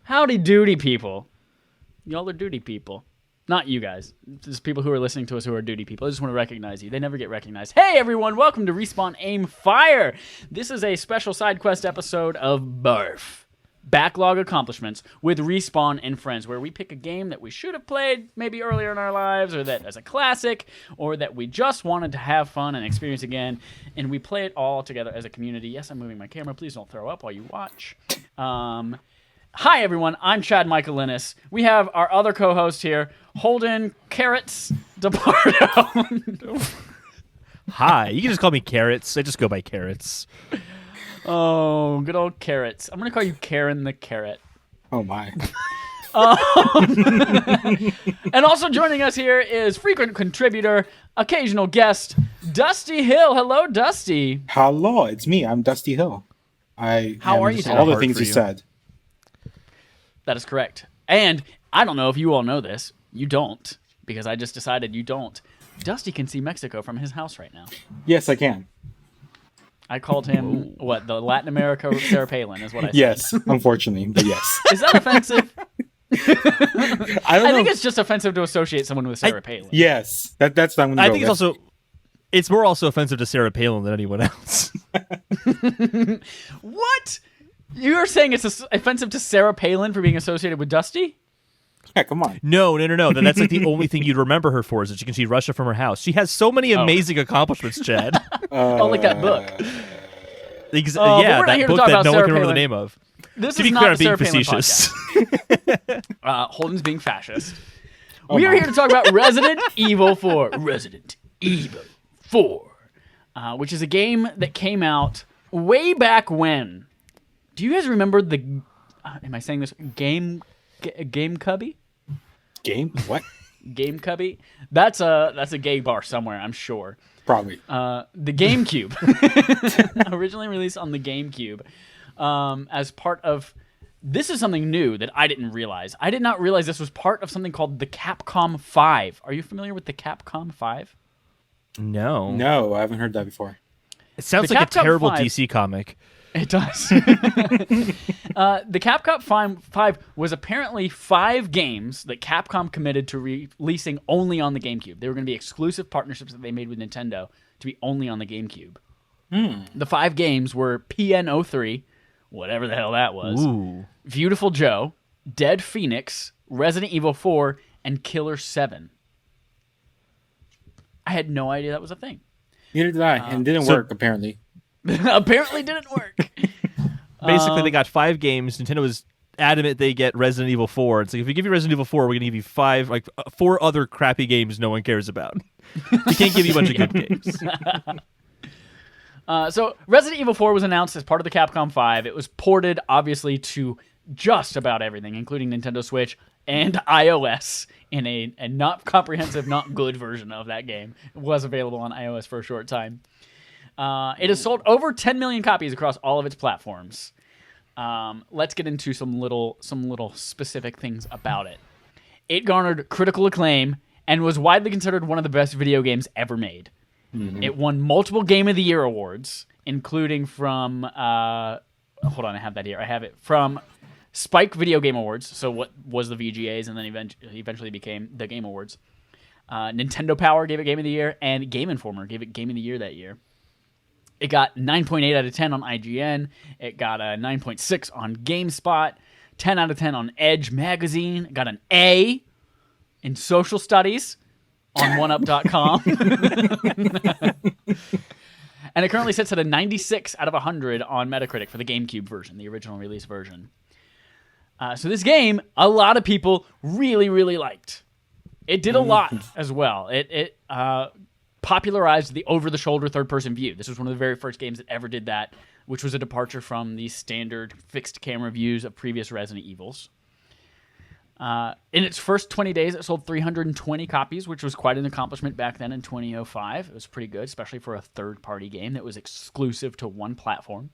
Howdy doody, people. Y'all are duty people. Not you guys. There's people who are listening to us who are duty people. I just want to recognize you. They never get recognized. Hey, everyone. Welcome to Respawn Aim Fire. This is a special side quest episode of BARF, Backlog Accomplishments, with Respawn and Friends, where we pick a game that we should have played maybe earlier in our lives, or that as a classic, or that we just wanted to have fun and experience again, and we play it all together as a community. Yes, I'm moving my camera. Please don't throw up while you watch. Hi, everyone. I'm Chad Michael Linus. We have our other co-host here, Holden Carrots DePardo. Hi. You can just call me Carrots. I just go by Carrots. Oh, good old Carrots. I'm going to call you Karen the Carrot. Oh, my. And also joining us here is frequent contributor, occasional guest, Dusty Hill. Hello, Dusty. Hello, it's me. I'm Dusty Hill. How are you today? All the things you said. That is correct. And I don't know if you all know this. You don't, because I just decided you don't. Dusty can see Mexico from his house right now. Yes, I can. I called him, the Latin America Sarah Palin is what I said. Yes, unfortunately, but yes. Is that offensive? I think it's just offensive to associate someone with Sarah Palin. Yes, that's what I'm going to go I think with. it's more also offensive to Sarah Palin than anyone else. What? You're saying it's offensive to Sarah Palin for being associated with Dusty? Yeah, come on. No. That's like the only thing you'd remember her for is that she can see Russia from her house. She has so many amazing accomplishments, Chad. Like that book. Yeah, that book that no one can remember the name of. This to is be not clear, the I'm being Sarah Palin facetious. Holden's being fascist. We are here to talk about Resident Evil 4. Resident Evil 4. Which is a game that came out way back when. Do you guys remember the... am I saying this? Game Cubby? Game? What? Game Cubby? That's a gay bar somewhere, I'm sure. Probably. The GameCube. Originally released on the GameCube. As part of... This is something new that I didn't realize. I did not realize this was part of something called the Capcom 5. Are you familiar with the Capcom 5? No. No, I haven't heard that before. It sounds The like Capcom a terrible 5 DC comic. It does. The Capcom 5 was apparently 5 games that Capcom committed to releasing only on the GameCube. They were going to be exclusive partnerships that they made with Nintendo to be only on the GameCube. The 5 games were PN03, whatever the hell that was, Ooh. Beautiful Joe, Dead Phoenix, Resident Evil 4, and Killer 7. I had no idea that was a thing. Neither did I, and it didn't work, apparently. Apparently didn't work. Basically, they got 5 games. Nintendo was adamant they get Resident Evil 4. It's like, if we give you Resident Evil 4, we're going to give you 4 other crappy games no one cares about. We can't give you a bunch of good games. So Resident Evil 4 was announced as part of the Capcom 5. It was ported, obviously, to just about everything, including Nintendo Switch and iOS in a not comprehensive, not good version of that game. It was available on iOS for a short time. It has sold over 10 million copies across all of its platforms. Let's get into some little specific things about it. It garnered critical acclaim and was widely considered one of the best video games ever made. Mm-hmm. It won multiple Game of the Year awards, including from... hold on, I have that here. I have it from Spike Video Game Awards, so what was the VGAs and then eventually became the Game Awards. Nintendo Power gave it Game of the Year, and Game Informer gave it Game of the Year that year. It got 9.8 out of 10 on IGN. It got a 9.6 on GameSpot, 10 out of 10 on Edge Magazine. It got an A in Social Studies on OneUp.com. And it currently sits at a 96 out of 100 on Metacritic for the GameCube version, the original release version. So this game, a lot of people really, really liked. It did a lot as well. It popularized the over-the-shoulder third-person view. This was one of the very first games that ever did that, which was a departure from the standard fixed camera views of previous Resident Evils. In its first 20 days, it sold 320 copies, which was quite an accomplishment back then in 2005. It was pretty good, especially for a third-party game that was exclusive to one platform.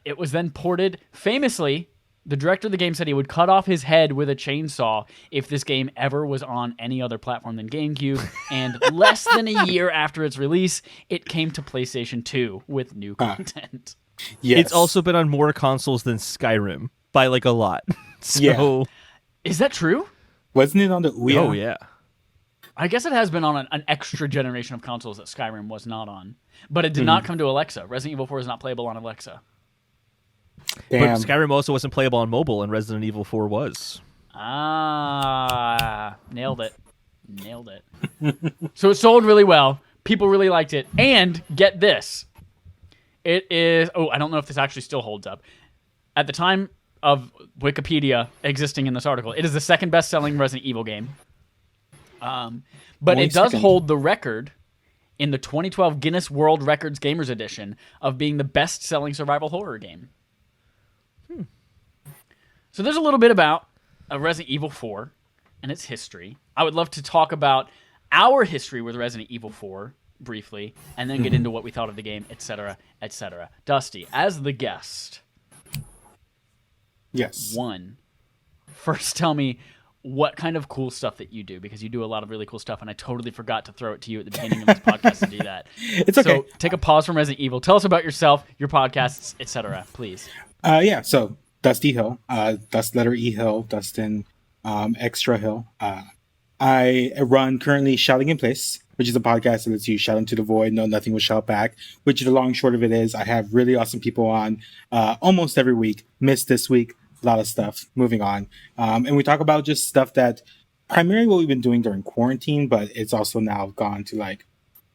It was then ported famously. The director of the game said he would cut off his head with a chainsaw if this game ever was on any other platform than GameCube, and less than a year after its release, it came to PlayStation 2 with new content. Yes. It's also been on more consoles than Skyrim. by like a lot. So, Yeah. Is that true? Wasn't it on the Ouya? oh yeah. I guess it has been on an extra generation of consoles that Skyrim was not on. But it did not come to Alexa. Resident Evil 4 is not playable on Alexa. Damn. But Skyrim also wasn't playable on mobile, and Resident Evil 4 was. Ah, nailed it. So it sold really well. People really liked it. And get this. It is... Oh, I don't know if this actually still holds up. At the time of Wikipedia existing in this article, it is the second best-selling Resident Evil game. But Only it does second. hold the record in the 2012 Guinness World Records Gamers Edition of being the best-selling survival horror game. So there's a little bit about Resident Evil 4 and its history. I would love to talk about our history with Resident Evil 4 briefly, and then get into what we thought of the game, etc., etc. Dusty, as the guest, Yes. first tell me what kind of cool stuff that you do, because you do a lot of really cool stuff, and I totally forgot to throw it to you at the beginning of this podcast to do that. It's okay. So take a pause from Resident Evil. Tell us about yourself, your podcasts, etc., please. Yeah, so Dusty Hill, Dust letter E Hill, Dustin Extra Hill. I run currently Shouting in Place, which is a podcast that lets you shout into the void, no, nothing will shout back, which the long and short of it is I have really awesome people on almost every week. Missed this week, a lot of stuff, moving on. And we talk about just stuff that primarily what we've been doing during quarantine, but it's also now gone to like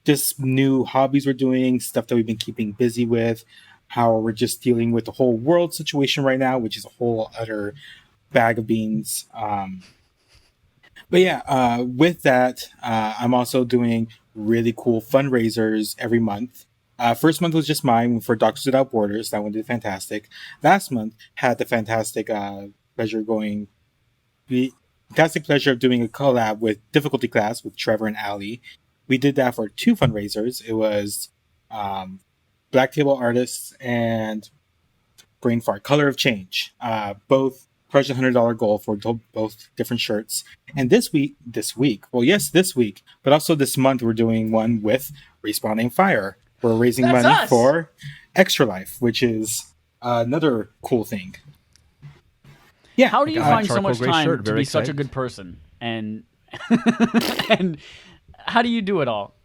just new hobbies we're doing, stuff that we've been keeping busy with, how we're just dealing with the whole world situation right now, which is a whole other bag of beans. But yeah, with that, I'm also doing really cool fundraisers every month. First month was just mine for Doctors Without Borders. That one did fantastic. Last month had the fantastic pleasure of doing a collab with Difficulty Class with Trevor and Ali. We did that for 2 fundraisers. It was Black Table Artists and Brain Fart, Color of Change. Both crushed $100 goal for both different shirts. And this week, this week, but also this month, we're doing one with Respawning Fire. We're raising That's money us. for Extra Life, which is another cool thing. Yeah. How do you got a find so charcoal much gray time shirt. to Very be such a excited. good person? And and how do you do it all?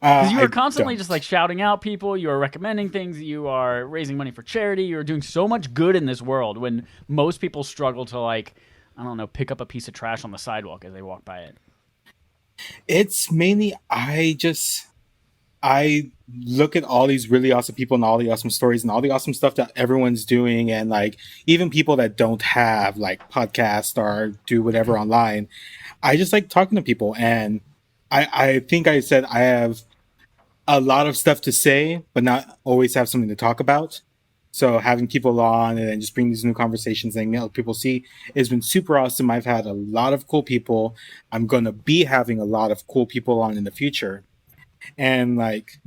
Because Because you are constantly just like shouting out people, you are recommending things, you are raising money for charity, you are doing so much good in this world when most people struggle to, like, I don't know, pick up a piece of trash on the sidewalk as they walk by it. It's mainly I look at all these really awesome people and all the awesome stories and all the awesome stuff that everyone's doing, and like even people that don't have like podcasts or do whatever online. I just like talking to people, and I think I said I have a lot of stuff to say, but not always have something to talk about. So having people on and then just bring these new conversations and let people see has been super awesome. I've had a lot of cool people. I'm going to be having a lot of cool people on in the future. And like,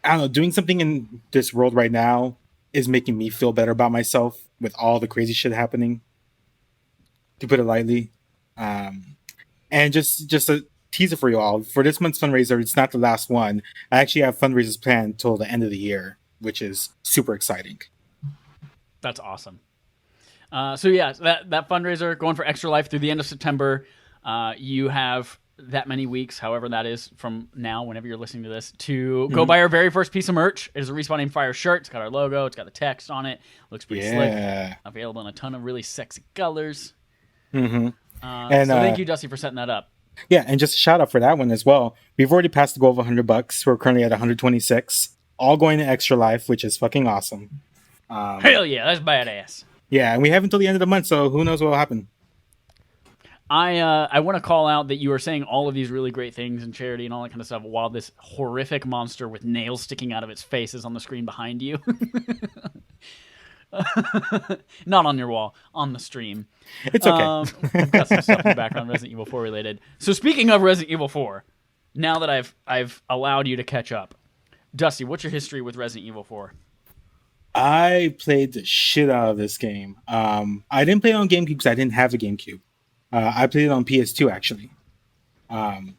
I don't know, doing something in this world right now is making me feel better about myself with all the crazy shit happening, to put it lightly. And just a teaser for you all. For this month's fundraiser, it's not the last one. I actually have fundraisers planned till the end of the year, which is super exciting. That's awesome. So yeah, that fundraiser going for Extra Life through the end of September. You have that many weeks, however that is from now, whenever you're listening to this, to go buy our very first piece of merch. It is a Respawning Fire shirt. It's got our logo. It's got the text on it. Looks pretty slick. Available in a ton of really sexy colors. Mm-hmm. So thank you, Dusty, for setting that up. Yeah, and just a shout out for that one as well. We've already passed the goal of $100. We're currently at 126, all going to Extra Life, which is fucking awesome. Hell yeah, that's badass. Yeah, and we have until the end of the month, so who knows what will happen. I want to call out that you are saying all of these really great things in charity and all that kind of stuff while this horrific monster with nails sticking out of its face is on the screen behind you. Not on your wall, on the stream. It's okay. We've got some stuff in the background Resident Evil 4 related. So speaking of Resident Evil 4, now that I've allowed you to catch up, Dusty, what's your history with Resident Evil 4? I played the shit out of this game. I didn't play it on GameCube because I didn't have a GameCube. I played it on PS2 actually. And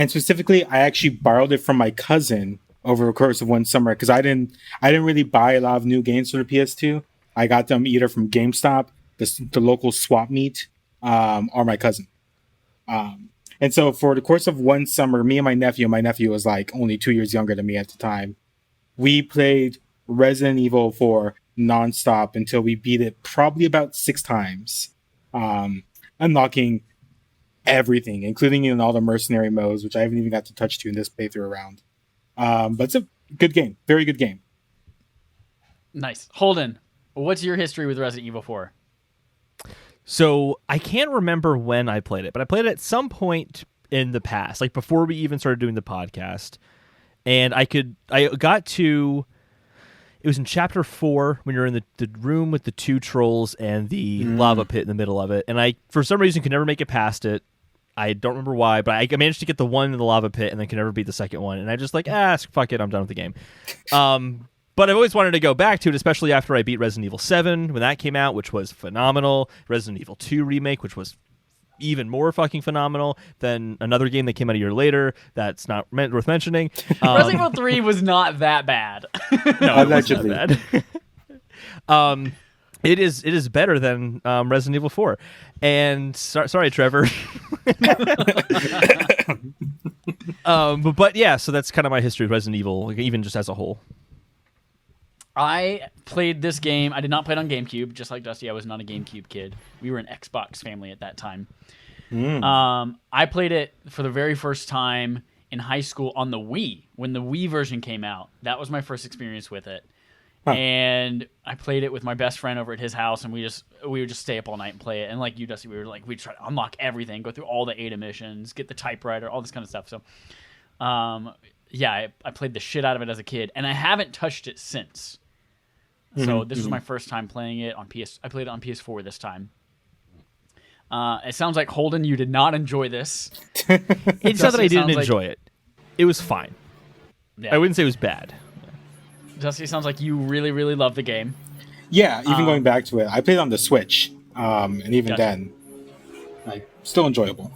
specifically, I actually borrowed it from my cousin over the course of one summer because I didn't really buy a lot of new games for the PS2. I got them either from GameStop, the local swap meet, or my cousin. And so for the course of one summer, me and my nephew was like only 2 years younger than me at the time, we played Resident Evil 4 nonstop until we beat it probably about 6 times, unlocking everything, including in all the mercenary modes, which I haven't even got to touch to in this playthrough around. But it's a good game, very good game. Nice. Holden, what's your history with Resident Evil 4? So I can't remember when I played it, but I played it at some point in the past, like before we even started doing the podcast. And I got to, it was in chapter 4 when you're in the room with the 2 trolls and the lava pit in the middle of it. And I, for some reason, could never make it past it. I don't remember why, but I managed to get the one in the lava pit and then could never beat the second one. And I just like, fuck it, I'm done with the game. But I've always wanted to go back to it, especially after I beat Resident Evil 7 when that came out, which was phenomenal. Resident Evil 2 remake, which was even more fucking phenomenal. Then another game that came out a year later that's not worth mentioning. Resident Evil 3 was not that bad. No, it wasn't that bad. It is better than Resident Evil 4. And sorry, Trevor. But yeah, so that's kind of my history with Resident Evil, like, even just as a whole. I played this game. I did not play it on GameCube. Just like Dusty, I was not a GameCube kid. We were an Xbox family at that time. I played it for the very first time in high school on the Wii, when the Wii version came out. That was my first experience with it. Huh. And I played it with my best friend over at his house, and we would just stay up all night and play it. And like you, Dusty, we'd try to unlock everything, go through all the 8 missions, get the typewriter, all this kind of stuff. So, yeah, I played the shit out of it as a kid, and I haven't touched it since. So this was my first time playing it on PS. I played it on PS4 this time. It sounds like, Holden, you did not enjoy this. It's not that I didn't enjoy it. It was fine. Yeah. I wouldn't say it was bad. Dusty, sounds like you really, really love the game. Yeah, even going back to it, I played on the Switch, and even then, like, still enjoyable.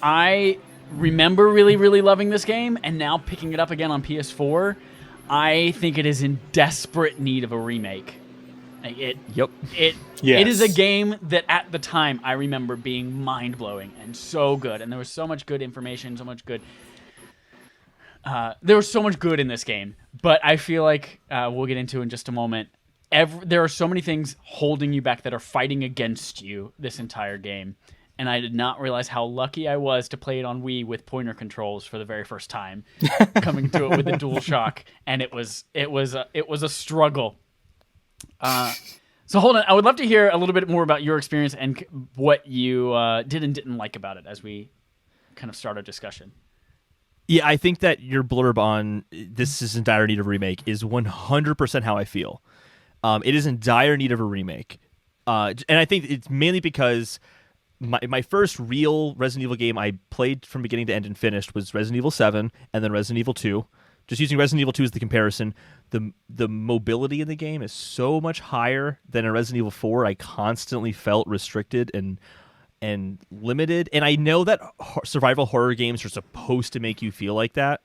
I remember really, really loving this game, and now picking it up again on PS4, I think it is in desperate need of a remake. It is a game that at the time I remember being mind-blowing and so good, and there was so much good information, so much good. There was so much good in this game, but I feel like we'll get into in just a moment. There are so many things holding you back that are fighting against you this entire game, and I did not realize how lucky I was to play it on Wii with pointer controls for the very first time, coming to it with the DualShock, and it was a struggle. So hold on, I would love to hear a little bit more about your experience and what you did and didn't like about it as we kind of start our discussion. Yeah, I think that your blurb on this is in dire need of a remake is 100% how I feel. It is in dire need of a remake. And I think it's mainly because my first real Resident Evil game I played from beginning to end and finished was Resident Evil 7 and then Resident Evil 2. Just using Resident Evil 2 as the comparison, the mobility in the game is so much higher than in Resident Evil 4. I constantly felt restricted and limited. And I know that survival horror games are supposed to make you feel like that.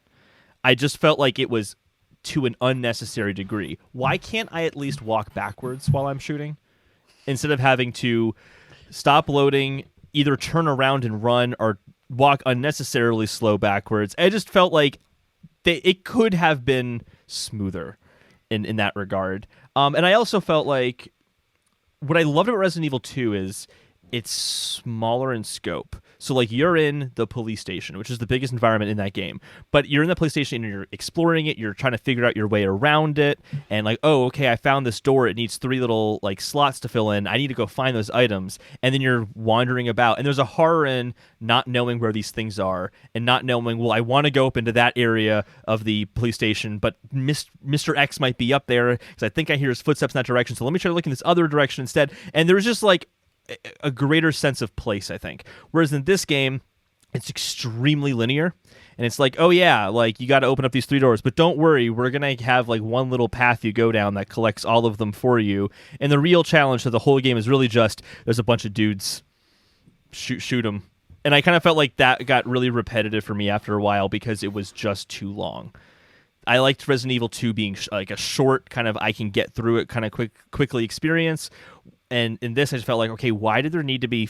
I just felt like it was to an unnecessary degree. Why can't I at least walk backwards while I'm shooting? Instead of having to stop loading, either turn around and run or walk unnecessarily slow backwards. I just felt like it could have been smoother in that regard. And I also felt like what I loved about Resident Evil 2 is it's smaller in scope. So, like, you're in the police station, which is the biggest environment in that game. But you're in the police station and you're exploring it. You're trying to figure out your way around it. And, like, oh, okay, I found this door. It needs 3 little, like, slots to fill in. I need to go find those items. And then you're wandering about. And there's a horror in not knowing where these things are and not knowing, well, I want to go up into that area of the police station, but Mr. X might be up there because I think I hear his footsteps in that direction. So let me try to look in this other direction instead. And there's just, like, a greater sense of place, I think. Whereas in this game, it's extremely linear. And it's like, oh yeah, like you got to open up these 3 doors, but don't worry, we're going to have like one little path you go down that collects all of them for you. And the real challenge to the whole game is really just there's a bunch of dudes, shoot them. And I kind of felt like that got really repetitive for me after a while because it was just too long. I liked Resident Evil 2 being like a short kind of I can get through it kind of quickly experience. And in this, I just felt like, okay, why did there need to be,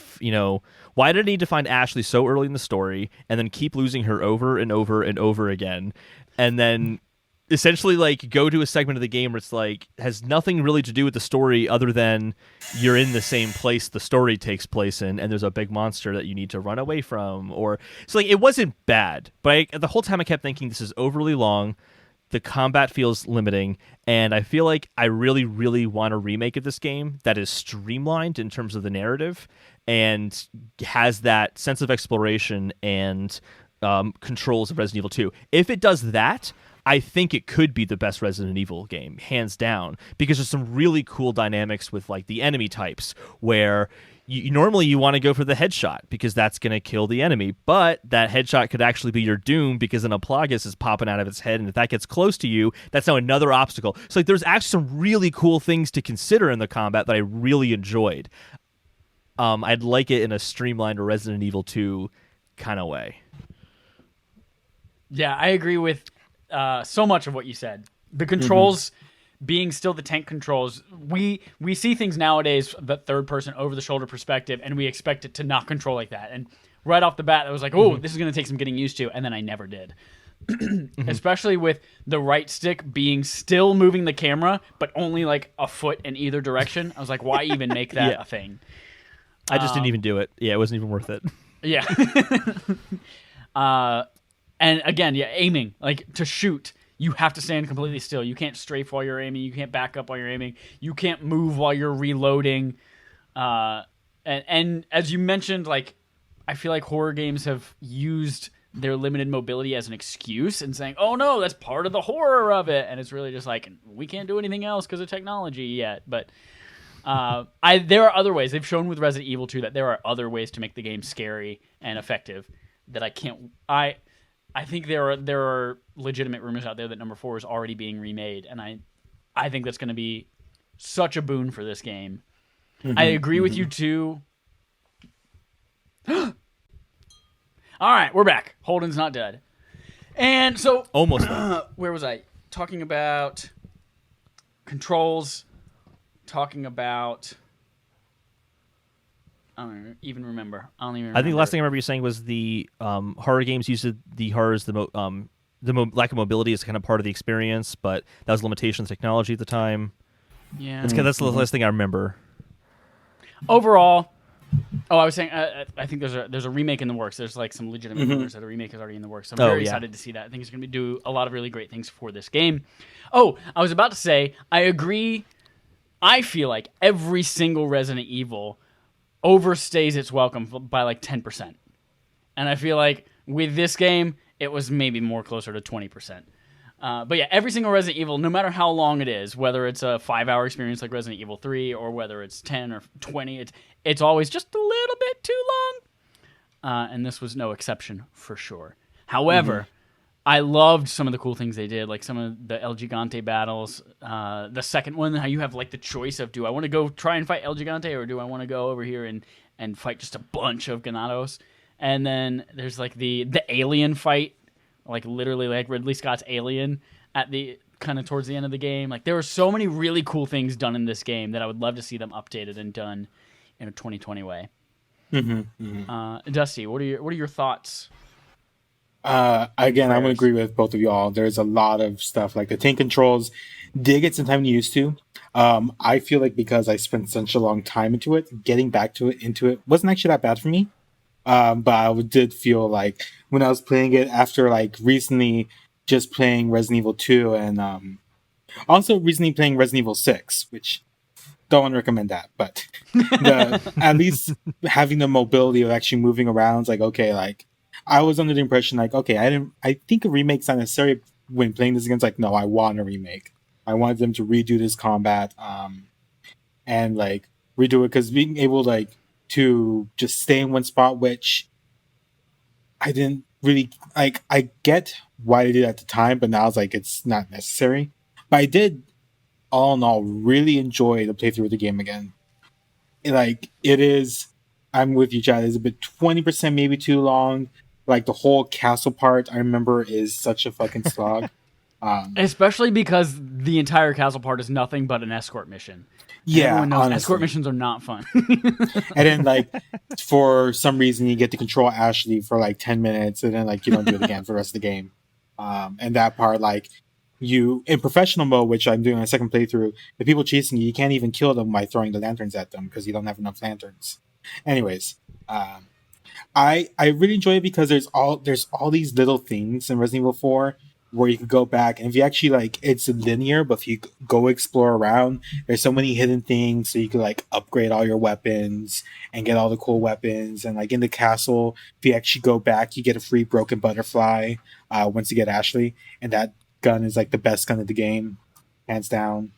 why did I need to find Ashley so early in the story and then keep losing her over and over and over again? And then essentially like go to a segment of the game where it's like has nothing really to do with the story other than you're in the same place the story takes place in, and there's a big monster that you need to run away from. Or so like it wasn't bad, but the whole time I kept thinking this is overly long. The combat feels limiting, and I feel like I really, really want a remake of this game that is streamlined in terms of the narrative and has that sense of exploration and controls of Resident Evil 2. If it does that, I think it could be the best Resident Evil game, hands down, because there's some really cool dynamics with like the enemy types where normally you want to go for the headshot because that's going to kill the enemy, but that headshot could actually be your doom because an Aplagus is popping out of its head, and if that gets close to you, that's now another obstacle. So like, there's actually some really cool things to consider in the combat that I really enjoyed. I'd like it in a streamlined Resident Evil 2 kind of way. Yeah, I agree with so much of what you said. The controls being still the tank controls, we see things nowadays, the third person over the shoulder perspective, and we expect it to not control like that. And right off the bat, I was like, oh, this is going to take some getting used to, and then I never did. Especially with the right stick being still moving the camera, but only like a foot in either direction. I was like, why even make that a thing? I just didn't even do it. Yeah, it wasn't even worth it. Yeah. And again, aiming, like to shoot, you have to stand completely still. You can't strafe while you're aiming. You can't back up while you're aiming. You can't move while you're reloading. And as you mentioned, like, I feel like horror games have used their limited mobility as an excuse and saying, oh no, that's part of the horror of it. And it's really just like, we can't do anything else because of technology yet. But there are other ways. They've shown with Resident Evil 2 that there are other ways to make the game scary and effective that I can't... I think there are legitimate rumors out there that number 4 is already being remade, and I think that's going to be such a boon for this game. I agree with you too. All right, we're back. Holden's not dead. And so almost where was I? Talking about controls, talking about I don't even remember. I think the last thing I remember you saying was the horror games used the horrors, lack of mobility is kind of part of the experience, but that was a limitation of technology at the time. Yeah, that's the last thing I remember. Overall, I was saying I think there's a remake in the works. There's like some legitimate rumors that a remake is already in the works. So I'm very excited to see that. I think it's going to do a lot of really great things for this game. Oh, I was about to say I agree. I feel like every single Resident Evil overstays its welcome by like 10%. And I feel like with this game, it was maybe more closer to 20%. But yeah, every single Resident Evil, no matter how long it is, whether it's a 5-hour experience like Resident Evil 3 or whether it's 10 or 20, it's always just a little bit too long. And this was no exception for sure. However, I loved some of the cool things they did, like some of the El Gigante battles. The second one, how you have like the choice of, do I want to go try and fight El Gigante or do I want to go over here and fight just a bunch of Ganados? And then there's like the alien fight, like literally like Ridley Scott's Alien at the kind of towards the end of the game. Like there were so many really cool things done in this game that I would love to see them updated and done in a 2020 way. Dusty, what are your thoughts? Again, I'm gonna agree with both of y'all. There's a lot of stuff like the tank controls did get some time to use to. I feel like because I spent such a long time into it, getting back into it wasn't actually that bad for me. But I did feel like when I was playing it after like recently just playing Resident Evil 2 and also recently playing Resident Evil 6, which don't want to recommend that, but at least having the mobility of actually moving around, like okay, like I was under the impression like, okay, I think a remake's not necessary when playing this again. It's like, no, I want a remake. I wanted them to redo this combat, and like redo it, because being able like to just stay in one spot, which I didn't really like. I get why they did it at the time, but now it's like it's not necessary. But I did, all in all, really enjoy the playthrough of the game again. Like it is, I'm with you, Chad. It's a bit 20% maybe too long. Like the whole castle part, I remember, is such a fucking slog. Especially because the entire castle part is nothing but an escort mission. Yeah, Everyone knows honestly. escort missions are not fun. And then like for some reason you get to control Ashley for like 10 minutes and then like you don't do it again for the rest of the game. And that part, like you in professional mode, which I'm doing a second playthrough, the people chasing you, you can't even kill them by throwing the lanterns at them because you don't have enough lanterns. Anyways, I really enjoy it because there's all these little things in Resident Evil 4 where you could go back, and if you actually like, it's linear, but if you go explore around, there's so many hidden things, so you could like upgrade all your weapons and get all the cool weapons. And like in the castle, if you actually go back, you get a free broken butterfly once you get Ashley, and that gun is like the best gun of the game, hands down.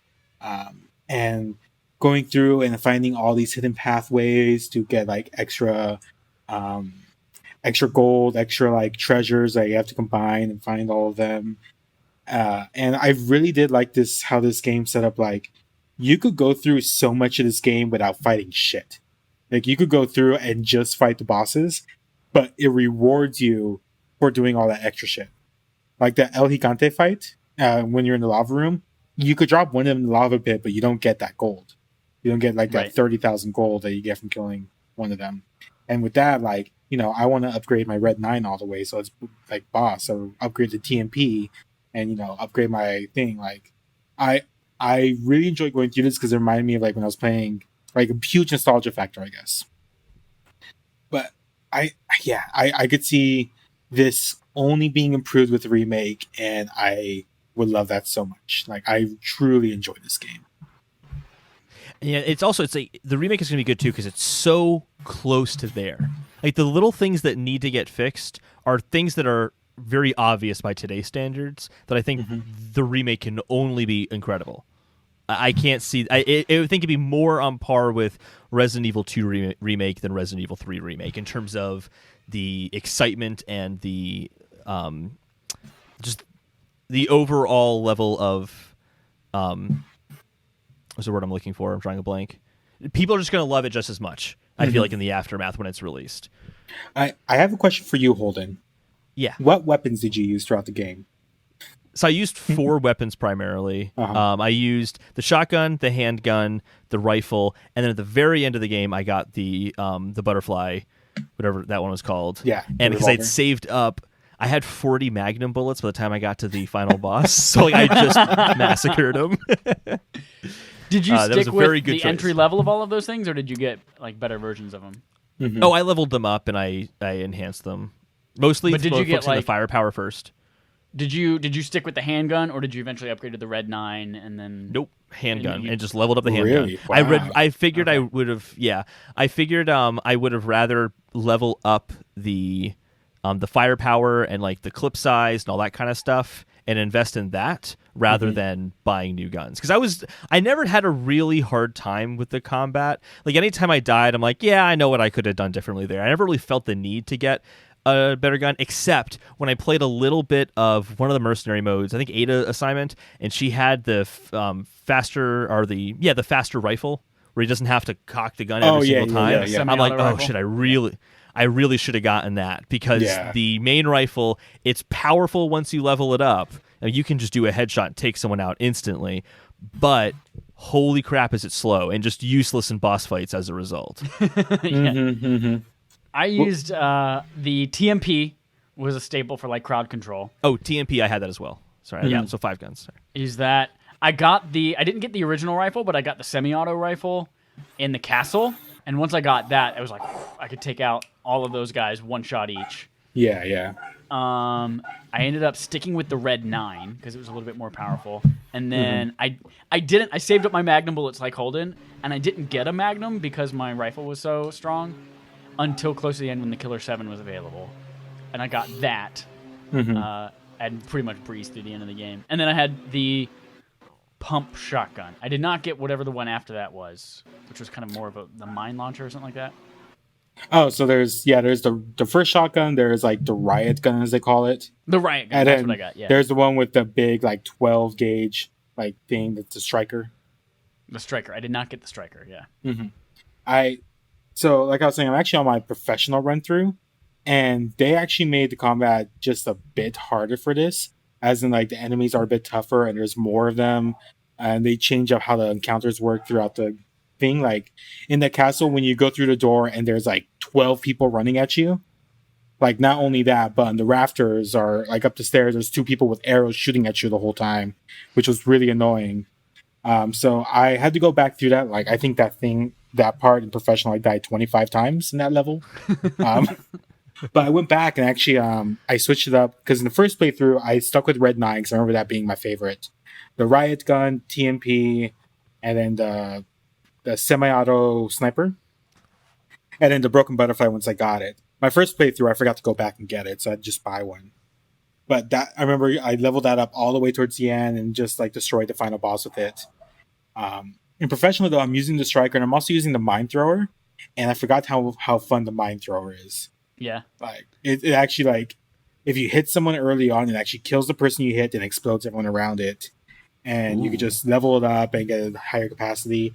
And going through and finding all these hidden pathways to get like extra gold, extra like treasures that you have to combine and find all of them. And I really did like this, how this game set up. Like you could go through so much of this game without fighting shit. Like you could go through and just fight the bosses, but it rewards you for doing all that extra shit. Like the El Gigante fight, when you're in the lava room, you could drop one in the lava pit, but you don't get that gold. You don't get like that 30,000 gold that you get from killing one of them. And with that, like, you know, I want to upgrade my Red 9 all the way, so it's like boss. So upgrade the TMP and, you know, upgrade my thing. Like, I really enjoy going through this because it reminded me of like when I was playing, like a huge nostalgia factor, I guess. But I could see this only being improved with the remake, and I would love that so much. Like, I truly enjoy this game. Yeah, it's like the remake is going to be good too because it's so close to there. Like the little things that need to get fixed are things that are very obvious by today's standards that I think the remake can only be incredible. I can't see. I would think it'd be more on par with Resident Evil 2 remake than Resident Evil 3 remake in terms of the excitement and the just the overall level of what's the word I'm looking for? I'm drawing a blank. People are just going to love it just as much, I feel like, in the aftermath when it's released. I have a question for you, Holden. Yeah. What weapons did you use throughout the game? So I used 4 weapons primarily. I used the shotgun, the handgun, the rifle, and then at the very end of the game, I got the butterfly, whatever that one was called. Yeah. And because I'd saved up, I had 40 Magnum bullets by the time I got to the final boss, so like, I just massacred him. Did you stick with the choice. entry level of all of those things, or did you get like better versions of them? Oh, I leveled them up and I enhanced them. Mostly, but did you get like the firepower first? Did you stick with the handgun, or did you eventually upgrade to the Red 9 and then? Nope, handgun, and just leveled up the handgun. Really? Wow. I figured I would have. Yeah, I figured I would have rather level up the firepower and like the clip size and all that kind of stuff, and invest in that rather than buying new guns. Because I never had a really hard time with the combat. Like anytime I died, I'm like, yeah, I know what I could have done differently there. I never really felt the need to get a better gun, except when I played a little bit of one of the mercenary modes, I think Ada assignment, and she had the faster rifle where he doesn't have to cock the gun every single time. Yeah. I'm like, Semi-auto oh shit, I really should have gotten that because the main rifle, it's powerful once you level it up. Now, you can just do a headshot and take someone out instantly, but holy crap is it slow and just useless in boss fights as a result. I used the TMP was a staple for like crowd control. Oh, TMP, I had that as well. Sorry, yeah, so 5 guns. Sorry. Use that. I didn't get the original rifle, but I got the semi-auto rifle in the castle. And once I got that, I was like, I could take out all of those guys one shot each. Yeah. I ended up sticking with the Red 9 because it was a little bit more powerful. And then I saved up my Magnum bullets like Holden, and I didn't get a Magnum because my rifle was so strong until close to the end when the Killer 7 was available. And I got that and pretty much breezed through the end of the game. And then I had the pump shotgun. I did not get whatever the one after that was, which was kind of more of the mine launcher or something like that. Oh, so there's the first shotgun. There's like the riot gun, as they call it. The riot gun. And That's then what I got. Yeah. There's the one with the big like 12 gauge like thing. That's the striker. The striker. I did not get the striker. Yeah. So like I was saying, I'm actually on my professional run through, and they actually made the combat just a bit harder for this. as in like the enemies are a bit tougher and there's more of them, and they change up how the encounters work throughout the thing. Like in the castle, when you go through the door and there's like 12 people running at you, like not only that, but on the rafters or like up the stairs, there's 2 people with arrows shooting at you the whole time, which was really annoying. So I had to go back through that. Like I think that part in professional, I died 25 times in that level. But I went back and actually I switched it up because in the first playthrough I stuck with Red 9 because I remember that being my favorite. The riot gun, TMP, and then the semi-auto sniper, and then the broken butterfly once I got it. My first playthrough I forgot to go back and get it, so I'd just buy one. But that I remember I leveled that up all the way towards the end and just like destroyed the final boss with it. In professional though, I'm using the striker and I'm also using the mine thrower, and I forgot how fun the mine thrower is. Yeah. Like it actually, like if you hit someone early on, it actually kills the person you hit and explodes everyone around it. And you could just level it up and get a higher capacity.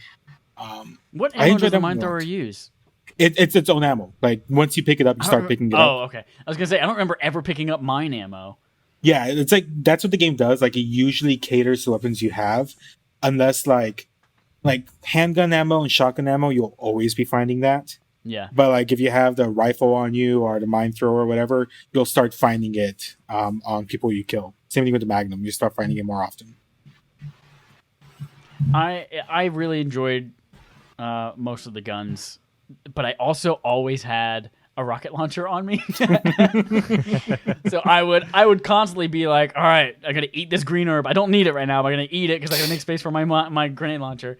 What ammo does the mine thrower use? It's its own ammo. Like once you pick it up, you start picking it up. Oh, okay. I was gonna say I don't remember ever picking up mine ammo. Yeah, it's like that's what the game does. Like it usually caters to weapons you have, unless like handgun ammo and shotgun ammo, you'll always be finding that. Yeah. But like if you have the rifle on you or the mine thrower or whatever, you'll start finding it on people you kill. Same thing with the Magnum. You start finding it more often. I really enjoyed most of the guns, but I also always had a rocket launcher on me. So I would constantly be like, all right, I gotta eat this green herb. I don't need it right now, but I'm gonna eat it because I gotta make space for my grenade launcher.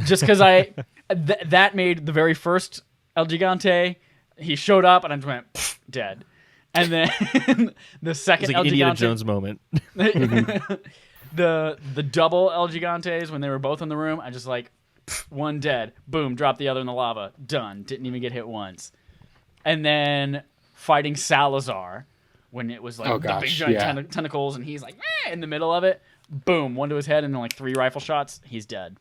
Just because that made the very first El Gigante, he showed up and I just went dead. And then the second like El Indiana Gigante, Jones moment. the double El Gigantes, when they were both in the room, I just like one dead, boom, drop the other in the lava, done. Didn't even get hit once. And then fighting Salazar, when it was like the big giant tentacles, and he's like in the middle of it, boom, one to his head, and then like 3 rifle shots, he's dead.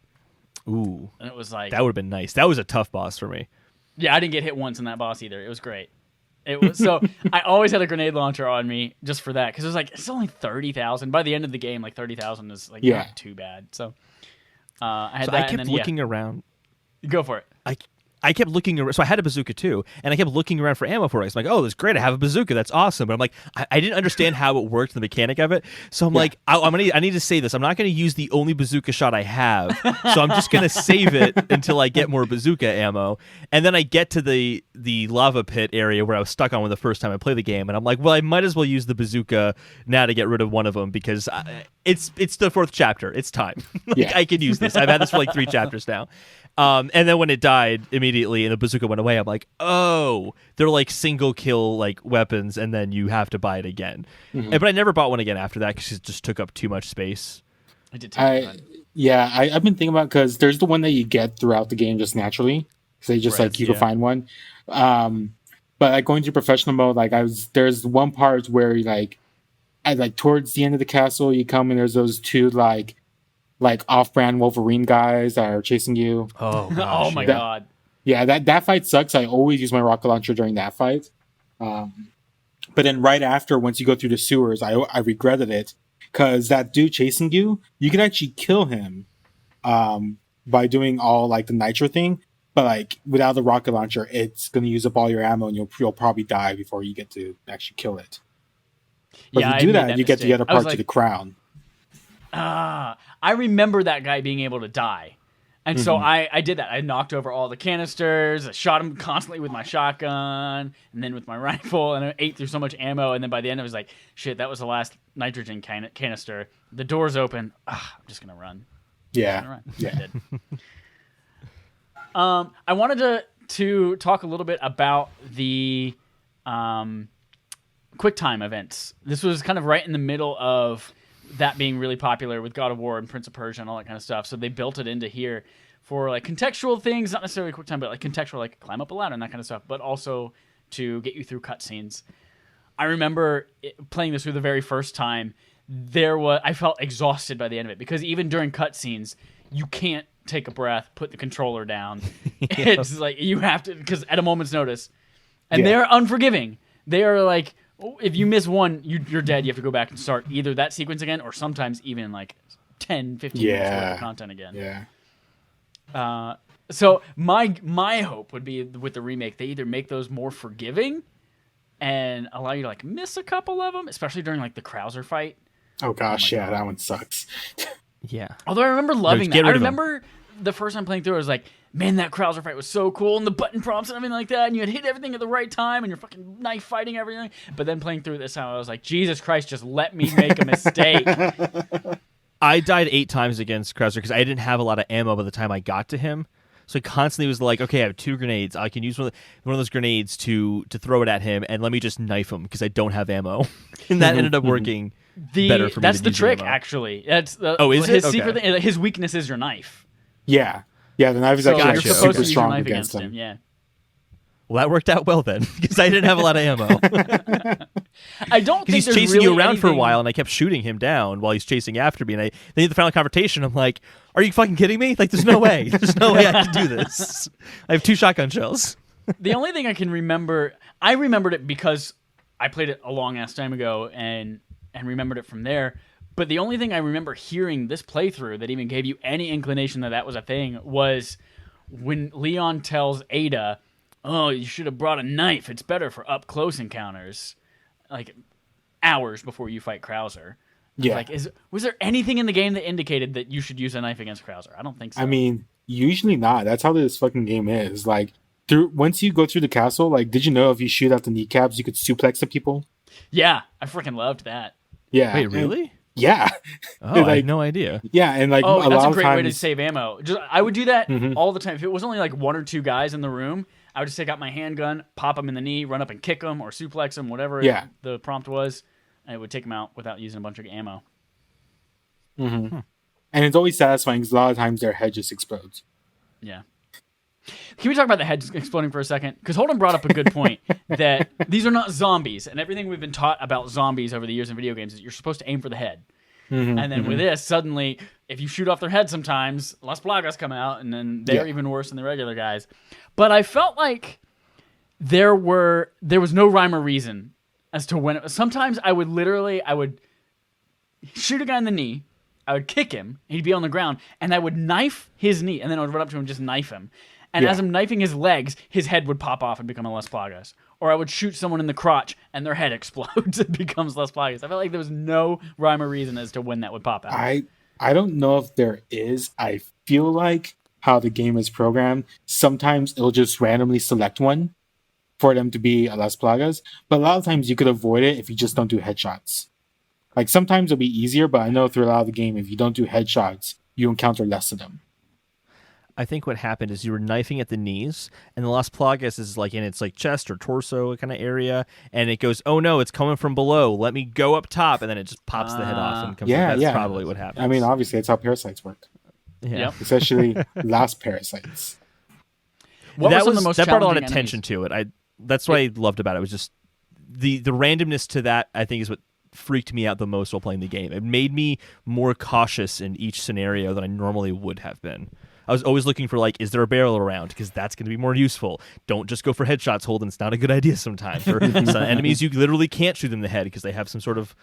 Ooh, and it was like that would have been nice. That was a tough boss for me. Yeah, I didn't get hit once in that boss either. It was great. It was so I always had a grenade launcher on me just for that because it was like it's only 30,000. By the end of the game, like 30,000 is like not too bad. So I had that. I kept looking around. Go for it. I kept looking around. So I had a bazooka too, and I kept looking around for ammo for it. I'm like, oh, that's great. I have a bazooka. That's awesome. But I'm like, I didn't understand how it worked, the mechanic of it. So I'm like, I need to say this. I'm not going to use the only bazooka shot I have. So I'm just going to save it until I get more bazooka ammo. And then I get to the lava pit area where I was stuck on when the first time I played the game, and I'm like, well, I might as well use the bazooka now to get rid of one of them because it's the 4th chapter. It's time. I can use this. I've had this for like 3 chapters now. And then when it died immediately and the bazooka went away, I'm like, oh, they're like single kill like weapons, and then you have to buy it again. Mm-hmm. But I never bought one again after that because it just took up too much space. I did take one. Yeah, I've been thinking about because there's the one that you get throughout the game just naturally. So you just you can find one. But like going through professional mode, like there's one part where towards the end of the castle, you come and there's those 2 like off-brand Wolverine guys that are chasing you. Oh, gosh, oh my god. Yeah, that fight sucks. I always use my rocket launcher during that fight. But then right after, once you go through the sewers, I regretted it because that dude chasing you, you can actually kill him by doing all like the nitro thing. But like without the rocket launcher, it's going to use up all your ammo and you'll probably die before you get to actually kill it. But if you do that, you get the other part to the crown. I remember that guy being able to die. And so I did that. I knocked over all the canisters. I shot him constantly with my shotgun and then with my rifle. And I ate through so much ammo. And then by the end, I was like, shit, that was the last nitrogen canister. The door's open. I'm just going to run. Yeah. I did. I wanted to talk a little bit about the QuickTime events. This was kind of right in the middle of that being really popular with God of War and Prince of Persia and all that kind of stuff. So they built it into here for like contextual things, not necessarily QuickTime, but like contextual, like climb up a ladder and that kind of stuff, but also to get you through cutscenes. I remember playing this for the very first time. I felt exhausted by the end of it because even during cutscenes, you can't take a breath, put the controller down. It's like you have to, because at a moment's notice, and they're unforgiving. They are like if you miss one, you're dead. You have to go back and start either that sequence again, or sometimes even like 10, 15 minutes worth of content again. Yeah. So my hope would be with the remake, they either make those more forgiving and allow you to like miss a couple of them, especially during like the Krauser fight. Oh gosh, yeah, that one sucks. Yeah. Although I remember loving get that. I rid of remember the first time playing through, I was like, man, that Krauser fight was so cool, and the button prompts and everything like that, and you had hit everything at the right time, and you're fucking knife fighting everything. But then playing through this time, I was like, Jesus Christ, just let me make a mistake. I died 8 times against Krauser because I didn't have a lot of ammo by the time I got to him. So I constantly was like, okay, I have 2 grenades. I can use one of those grenades to throw it at him, and let me just knife him because I don't have ammo. And that ended up working better for me. That's than the using trick, ammo. actually. That's is his it? secret Okay. thing. His weakness is your knife. Yeah. Yeah, the knife is So actually you're Gotcha. supposed to super use your strong knife against him. Yeah. Well, that worked out well then because I didn't have a lot of ammo. I don't think Because he's there's chasing really you around for a anything- while, and I kept shooting him down while he's chasing after me. And then at the final confrontation, I'm like, "Are you fucking kidding me? Like, there's no way. There's no way I can do this. I have 2 shotgun shells." The only thing I can remember, I remembered it because I played it a long ass time ago and remembered it from there. But the only thing I remember hearing this playthrough that even gave you any inclination that was a thing was when Leon tells Ada, "Oh, you should have brought a knife. It's better for up close encounters." Like hours before you fight Krauser. Yeah. Like, was there anything in the game that indicated that you should use a knife against Krauser? I don't think so. I mean, usually not. That's how this fucking game is. Like, once you go through the castle, like, did you know if you shoot out the kneecaps, you could suplex the people? yeah, I freaking loved that. Yeah. Wait, and- really? yeah. Oh, I like- had no idea. Yeah, and like Oh, a that's lot a of great way to times, save ammo. I would do that Mhm. all the time. If it was only like 1 or 2 guys in the room, I would just take out my handgun, pop them in the knee, run up and kick them or suplex them, whatever Yeah. the prompt was, and it would take them out without using a bunch of ammo. and it's always satisfying because a lot of times their head just explodes. Yeah. Can we talk about the head exploding for a second? Because Holden brought up a good point that these are not zombies, and everything we've been taught about zombies over the years in video games is you're supposed to aim for the head. And then with this, suddenly, if you shoot off their head sometimes, Las Plagas come out, and then they're even worse than the regular guys. But I felt like there was no rhyme or reason as to when. Sometimes I would shoot a guy in the knee, I would kick him, he'd be on the ground, and I would knife his knee, and then I would run up to him and just knife him. And as I'm knifing his legs, his head would pop off and become a Las Plagas. Or I would shoot someone in the crotch, and their head explodes and becomes Las Plagas. I felt like there was no rhyme or reason as to when that would pop out. I don't know if there is. I feel like how the game is programmed, sometimes it'll just randomly select one for them to be a Las Plagas, but a lot of times you could avoid it if you just don't do headshots. Like sometimes it'll be easier, but I know through a lot of the game, if you don't do headshots, you encounter less of them. I think what happened is you were knifing at the knees, and the Las Plagas is like in its like chest or torso kind of area, and it goes, "Oh no, it's coming from below. Let me go up top," and then it just pops the head off and comes. Yeah, That's yeah. probably what happens. I mean, obviously, that's how parasites work, yeah. Yep. especially last parasites. What were some of the most that brought a lot of challenging attention enemies? to it. That's what I loved about it. Was just the randomness to that. I think is what freaked me out the most while playing the game. It made me more cautious in each scenario than I normally would have been. I was always looking for, like, is there a barrel around? Because that's going to be more useful. Don't just go for headshots, Holden. It's not a good idea sometimes. For some enemies, you literally can't shoot them in the head because they have some sort of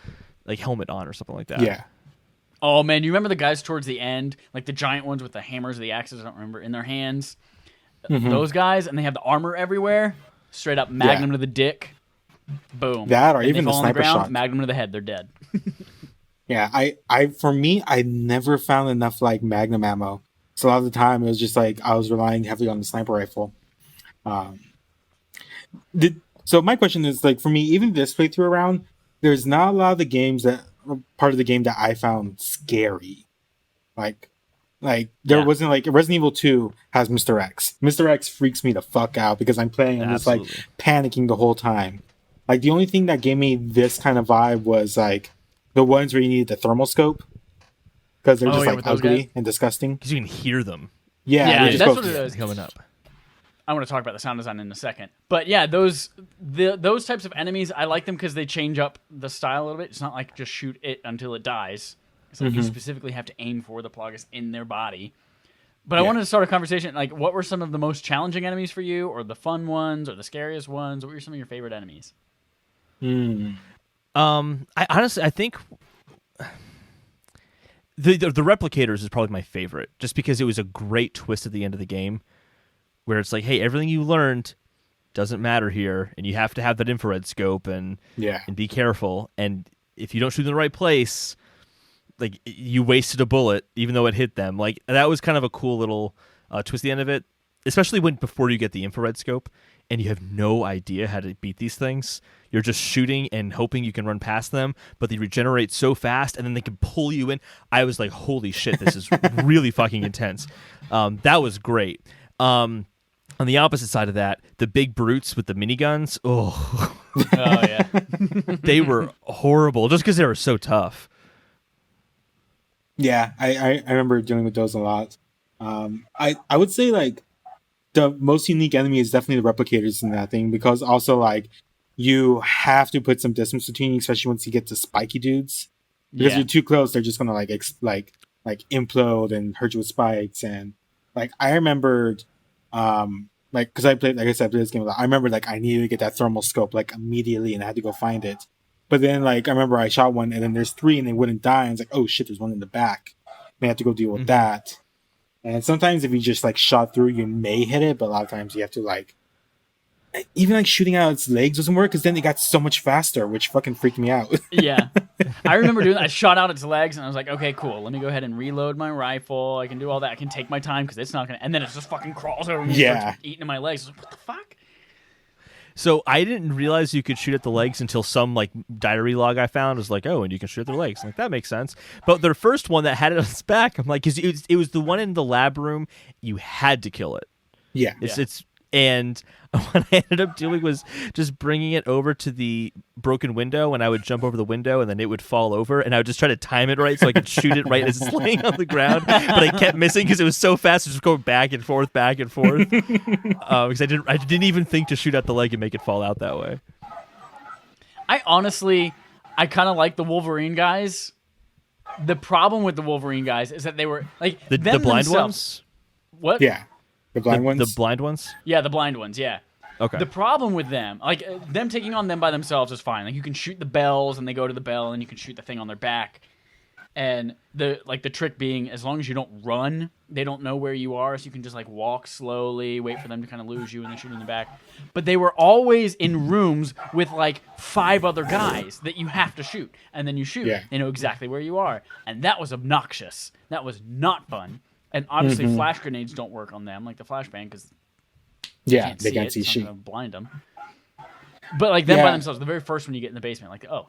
like helmet on or something like that. Yeah. Oh, man, you remember the guys towards the end? Like the giant ones with the hammers or the axes, I don't remember, in their hands? Those guys, and they have the armor everywhere. Straight up magnum to the dick. Boom. That or And they even the fall on the sniper ground, shot. magnum to the head, they're dead. Yeah, for me, I never found enough like magnum ammo. So a lot of the time, it was just like I was relying heavily on the sniper rifle. So my question is like for me, even this playthrough around, there's not a lot of the games that part of the game that I found scary. Like there Yeah. wasn't like Resident Evil 2 has Mr. X. Mr. X freaks me the fuck out because I'm playing and just like Absolutely. panicking the whole time. Like the only thing that gave me this kind of vibe was like the ones where you needed the thermal scope. Because they're Oh, just yeah, like with those ugly guys? and disgusting. Because you can hear them Yeah, Yeah, they just that's go- what it is. coming up. I want to talk about the sound design in a second. But yeah, those types of enemies, I like them because they change up the style a little bit. It's not like just shoot it until it dies. It's like you specifically have to aim for the Plagas in their body. But I wanted to start a conversation, like what were some of the most challenging enemies for you, or the fun ones, or the scariest ones? What were some of your favorite enemies? Mm. I think the replicators is probably my favorite, just because it was a great twist at the end of the game, where it's like, hey, everything you learned doesn't matter here, and you have to have that infrared scope and be careful. And if you don't shoot in the right place, like, you wasted a bullet, even though it hit them. Like, that was kind of a cool little twist at the end of it, especially before you get the infrared scope and you have no idea how to beat these things. You're just shooting and hoping you can run past them, but they regenerate so fast, and then they can pull you in. I was like, holy shit, this is really fucking intense. That was great. On the opposite side of that, the big brutes with the miniguns, oh yeah. they were horrible just because they were so tough. Yeah, I remember dealing with those a lot. I would say like the most unique enemy is definitely the replicators in that thing, because also like you have to put some distance between you, especially once you get to spiky dudes. Because Yeah. you're too close, they're just gonna like implode and hurt you with spikes. And like I remembered, like because I played, like I said, I played this game a lot. I remember like I needed to get that thermal scope like immediately, and I had to go find it. But then like I remember I shot one, and then there's three, and they wouldn't die. And it's like, oh shit, there's one in the back. And I have to go deal with that. And sometimes if you just like shot through, you may hit it, but a lot of times you have to like, even like shooting out its legs doesn't work, because then it got so much faster, which fucking freaked me out. Yeah. I remember doing that. I shot out its legs, and I was like, okay, cool. Let me go ahead and reload my rifle. I can do all that. I can take my time, because it's not going to... And then it just fucking crawls over me and starts eating at my legs. I was like, what the fuck? So I didn't realize you could shoot at the legs until some like diary log I found was like, oh, and you can shoot at their legs. I'm like, that makes sense. But their first one that had it on its back, I'm like, because it was the one in the lab room, you had to kill it. Yeah. It's and what I ended up doing was just bringing it over to the broken window, and I would jump over the window, and then it would fall over, and I would just try to time it right so I could shoot it right as it's laying on the ground. But I kept missing because it was so fast, just going back and forth, because I didn't even think to shoot at the leg and make it fall out that way. I kind of like the Wolverine guys. The problem with the Wolverine guys is that they were like The them blind themselves- ones? What? Yeah. The blind ones? The blind ones? Yeah, the blind ones, yeah. Okay. The problem with them, like them taking on them by themselves is fine. Like you can shoot the bells and they go to the bell and you can shoot the thing on their back. And the trick being, as long as you don't run, they don't know where you are, so you can just like walk slowly, wait for them to kind of lose you and then shoot in the back. But they were always in rooms with like 5 other guys that you have to shoot. And then you shoot. Yeah. They know exactly where you are. And that was obnoxious. That was not fun. And obviously flash grenades don't work on them, like the flashbang, because they can't see It's not shit. gonna blind them. But like them by themselves, the very first one you get in the basement, like, oh,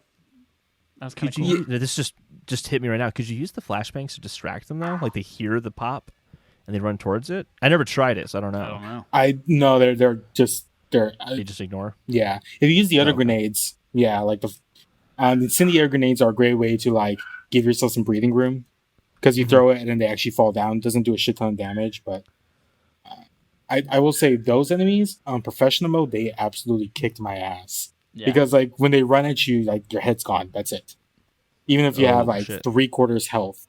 that was kind of cool. This just hit me right now. Could you use the flashbangs to distract them though? Like they hear the pop and they run towards it. I never tried it, so I don't know. I don't know. I no, they're They just ignore. yeah. If you use the other grenades, like the incendiary grenades are a great way to like give yourself some breathing room, because you throw it and then they actually fall down. It doesn't do a shit ton of damage, but I will say those enemies on professional mode, they absolutely kicked my ass. Yeah. Because like when they run at you, like your head's gone. That's it. Even if you have like shit. 3/4 health.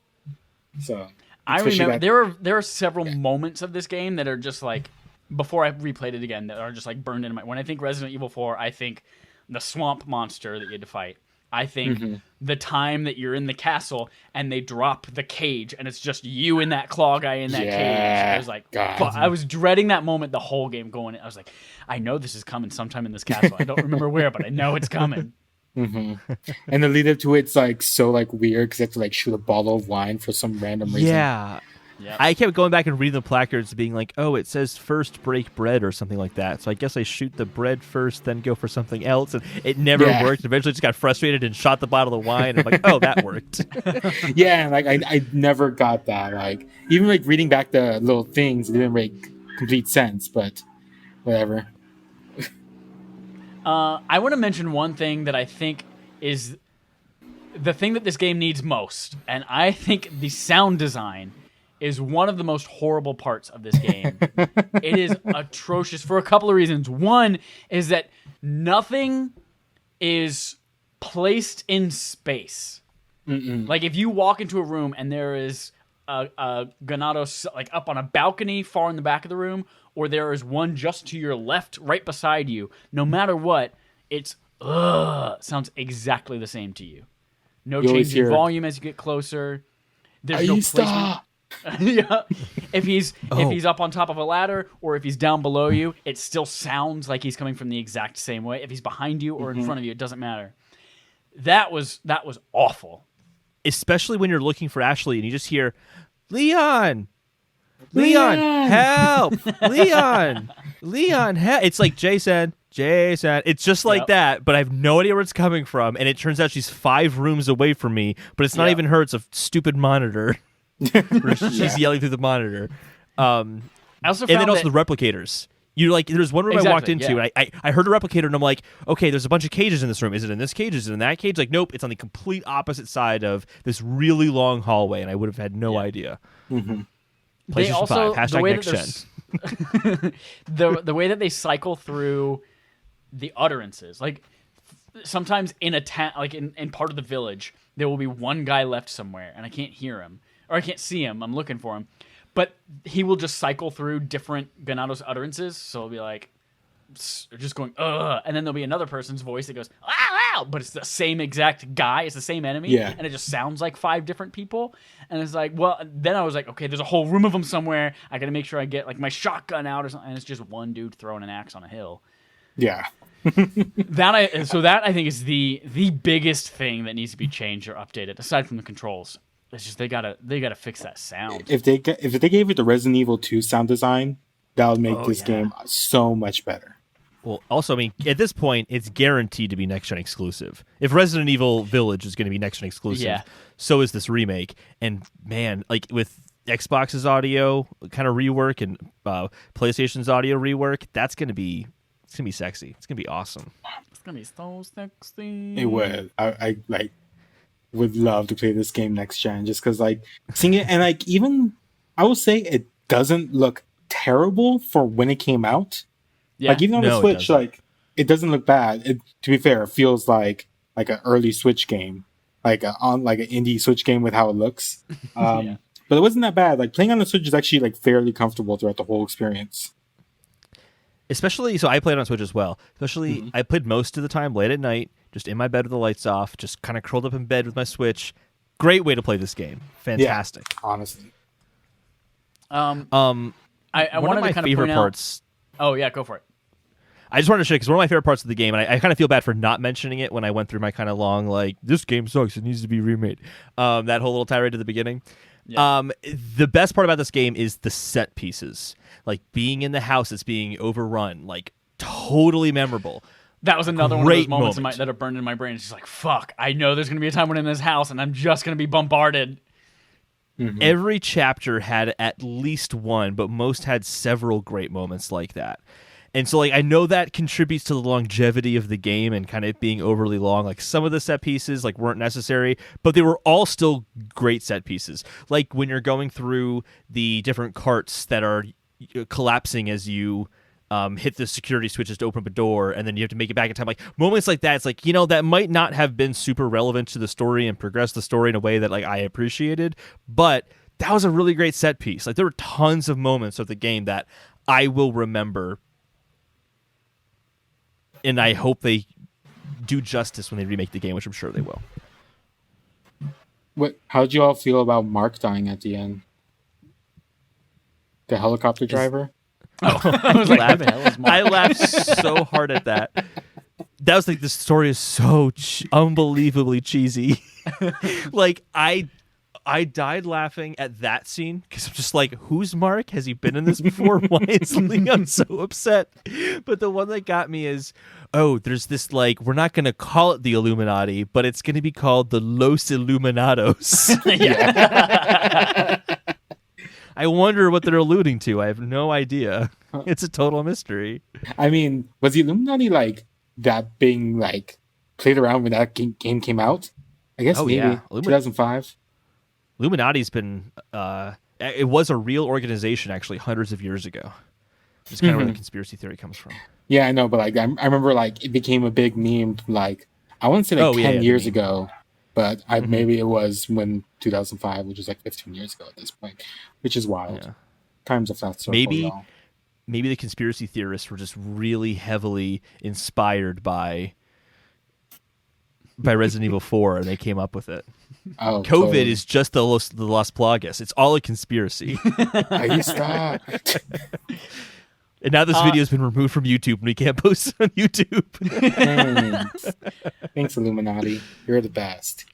So I especially remember that- there are several moments of this game that are just like, before I replayed it again, that are just like burned into my... When I think Resident Evil 4, I think the swamp monster that you had to fight. I think the time that you're in the castle and they drop the cage and it's just you and that claw guy in that cage. I was like, God. fuck. I was dreading that moment the whole game going. I was like, I know this is coming sometime in this castle. I don't remember where, but I know it's coming. and the lead up to it's like so like weird, because they have to like shoot a bottle of wine for some random reason. Yeah. Yep. I kept going back and reading the placards being like, oh, it says first break bread or something like that. So I guess I shoot the bread first, then go for something else. And it never worked. Eventually just got frustrated and shot the bottle of wine. And I'm like, oh, that worked. Yeah, and like I never got that. Like even like reading back the little things, it didn't make complete sense, but whatever. I want to mention one thing that I think is the thing that this game needs most. And I think the sound design is one of the most horrible parts of this game. It is atrocious for a couple of reasons. One is that nothing is placed in space. Like if you walk into a room and there is a Ganado like up on a balcony far in the back of the room, or there is one just to your left, right beside you, no matter what, it's ugh, sounds exactly the same to you. No You always change in hear, volume as you get closer. There's no placement. Aista! Yeah. If he's up on top of a ladder or if he's down below you, it still sounds like he's coming from the exact same way. If he's behind you or in front of you, it doesn't matter. That was awful. Especially when you're looking for Ashley and you just hear, Leon, help, Leon, help. It's like Jason. It's just like that, but I have no idea where it's coming from, and it turns out she's 5 rooms away from me, but it's not even her, it's a stupid monitor. She's yelling through the monitor. I also and found then also the replicators. You like, there's one room I walked into, and I heard a replicator, and I'm like, okay, there's a bunch of cages in this room. Is it in this cage? Is it in that cage? Like, nope, it's on the complete opposite side of this really long hallway, and I would have had no idea. Mm-hmm. They also, 5, the way next that gen. the way that they cycle through the utterances, like sometimes in a like in part of the village, there will be one guy left somewhere, and I can't hear him or I can't see him. I'm looking for him, but he will just cycle through different Ganato's utterances. So it'll be like just going ugh, and then there'll be another person's voice that goes ow, but it's the same exact guy, it's the same enemy, and it just sounds like 5 different people. And it's like, well, then I was like, okay, there's a whole room of them somewhere. I gotta make sure I get like my shotgun out or something. And it's just one dude throwing an axe on a hill. Yeah. That I think is the biggest thing that needs to be changed or updated, aside from the controls. It's just they gotta fix that sound. If they gave it the Resident Evil 2 sound design, that would make this game so much better. Well, also, I mean, at this point, it's guaranteed to be next-gen exclusive. If Resident Evil Village is going to be next-gen exclusive, so is this remake. And, man, like, with Xbox's audio kind of rework and PlayStation's audio rework, it's going to be sexy. It's going to be awesome. It's going to be so sexy. It would. I like would love to play this game next-gen just because, like, seeing it, and, like, even, I will say it doesn't look terrible for when it came out. Yeah. Like, even on the Switch, like, it doesn't look bad. To be fair, it feels like an early Switch game, like an indie Switch game with how it looks. But it wasn't that bad. Like, playing on the Switch is actually like fairly comfortable throughout the whole experience. Especially, so I played on Switch as well. Especially, I played most of the time late at night, just in my bed with the lights off, just kind of curled up in bed with my Switch. Great way to play this game. Fantastic. Yeah, honestly. I one wanted of my to kind favorite of point parts. Oh yeah, go for it. I just wanted to show you because one of my favorite parts of the game, and I kind of feel bad for not mentioning it when I went through my kind of long, like, this game sucks, it needs to be remade. That whole little tirade at the beginning. Yeah. The best part about this game is the set pieces. Like, being in the house that's being overrun, like, totally memorable. That was another one of those moments that are burned in my brain. It's just like, fuck, I know there's going to be a time when I'm in this house, and I'm just going to be bombarded. Mm-hmm. Every chapter had at least one, but most had several great moments like that. And so, like, I know that contributes to the longevity of the game and kind of being overly long. Like, some of the set pieces, like, weren't necessary, but they were all still great set pieces. Like, when you're going through the different carts that are collapsing as you hit the security switches to open up a door, and then you have to make it back in time. Like, moments like that, it's like, that might not have been super relevant to the story and progress the story in a way that, like, I appreciated, but that was a really great set piece. Like, there were tons of moments of the game that I will remember, and I hope they do justice when they remake the game, which I'm sure they will. How'd you all feel about Mark dying at the end? The helicopter driver? I was laughing. I laughed so hard at that. That was like, the story is so unbelievably cheesy. Like, I died laughing at that scene because I'm just like, who's Mark? Has he been in this before? Why is Leon so upset? But the one that got me is, there's this, like, we're not going to call it the Illuminati, but it's going to be called the Los Illuminados. I wonder what they're alluding to. I have no idea. It's a total mystery. I mean, was the Illuminati, like, that being, like, played around when that game came out? I guess maybe 2005. Illuminati's been it was a real organization actually hundreds of years ago, which is kind of where the conspiracy theory comes from. Yeah, I know, but like I remember, like, it became a big meme, like, I want to say 10 years ago, but maybe it was when 2005, which is like 15 years ago at this point, which is wild. Yeah. Times of that sort. Maybe the conspiracy theorists were just really heavily inspired by by Resident Evil 4, and they came up with it. Oh, COVID totally. is just the Las Plagas. It's all a conspiracy. Are you stop? And now this video has been removed from YouTube, and we can't post it on YouTube. Thanks, Illuminati. You're the best.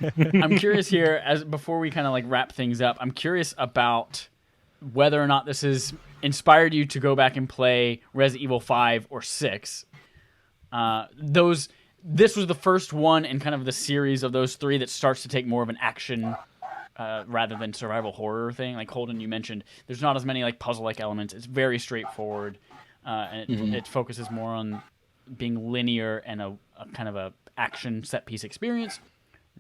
I'm curious here, as before we kind of like wrap things up, I'm curious about whether or not this has inspired you to go back and play Resident Evil 5 or 6. This was the first one in kind of the series of those three that starts to take more of an action rather than survival horror thing. Like Holden, you mentioned, there's not as many like puzzle-like elements. It's very straightforward, and it focuses more on being linear and a kind of a action set-piece experience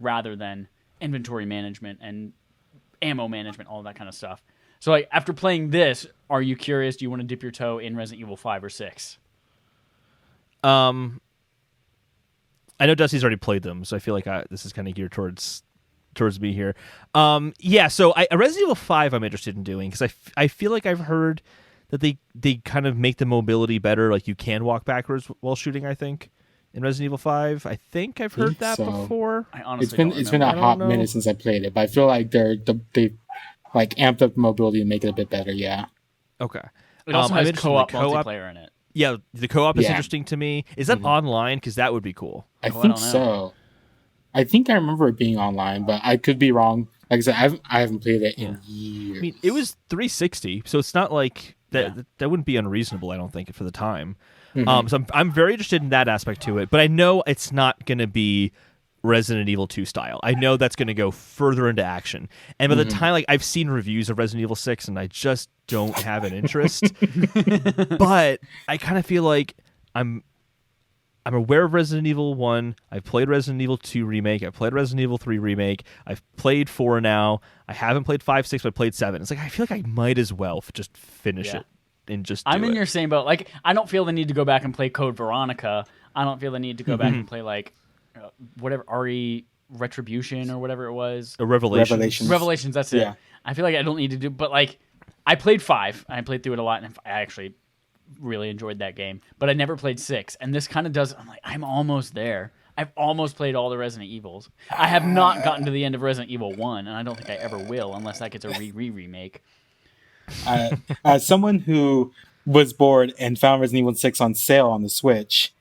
rather than inventory management and ammo management, all that kind of stuff. So, like, after playing this, are you curious? Do you want to dip your toe in Resident Evil 5 or 6? I know Dusty's already played them, so I feel like this is kind of geared towards me here. Yeah, so Resident Evil 5 I'm interested in doing, because I feel like I've heard that they kind of make the mobility better. Like, you can walk backwards while shooting, I think, in Resident Evil 5. I think I've heard that before. I honestly It's been a hot minute since I played it, but I feel like they like amped up the mobility and make it a bit better. Yeah. Okay. It also has co-op multiplayer in it. Yeah, the co-op is interesting to me. Is that online? Because that would be cool. I think so. I think I remember it being online, but I could be wrong. Like I said, I haven't played it in years. I mean, it was 360, so it's not like that. Yeah. That wouldn't be unreasonable, I don't think, for the time. So I'm very interested in that aspect to it, but I know it's not going to be Resident Evil 2 style. I know that's going to go further into action. And by the time, like, I've seen reviews of Resident Evil 6, and I just don't have an interest. But I kind of feel like I'm aware of Resident Evil 1. I've played Resident Evil 2 Remake. I've played Resident Evil 3 Remake. I've played 4 now. I haven't played 5, 6, but I played 7. It's like, I feel like I might as well just finish it and just do I'm in your same boat. Like, I don't feel the need to go back and play Code Veronica. I don't feel the need to go back and play, like, whatever, RE Retribution or whatever it was. Revelations, that's it. Yeah. I feel like I don't need to do, but like, I played 5. I played through it a lot, and I actually really enjoyed that game. But I never played 6, and this kind of does. I'm like, I'm almost there. I've almost played all the Resident Evils. I have not gotten to the end of Resident Evil 1, and I don't think I ever will unless that gets a remake. As someone who was bored and found Resident Evil 6 on sale on the Switch,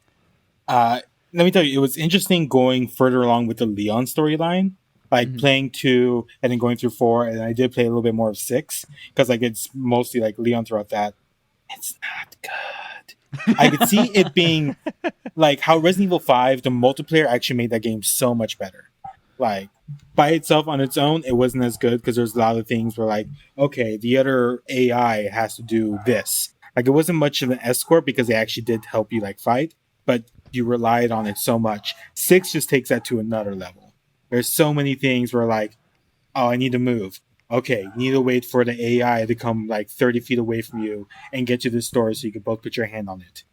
let me tell you, it was interesting going further along with the Leon storyline, like playing 2 and then going through 4, and I did play a little bit more of 6 because like it's mostly like Leon throughout that. It's not good. I could see it being like how Resident Evil 5, the multiplayer actually made that game so much better. Like by itself on its own, it wasn't as good because there's a lot of things where like, okay, the other AI has to do this. Like it wasn't much of an escort because they actually did help you like fight, but you relied on it so much. 6 just takes that to another level. There's so many things where like, oh, I need to move. Okay, you need to wait for the AI to come like 30 feet away from you and get to the store so you can both put your hand on it.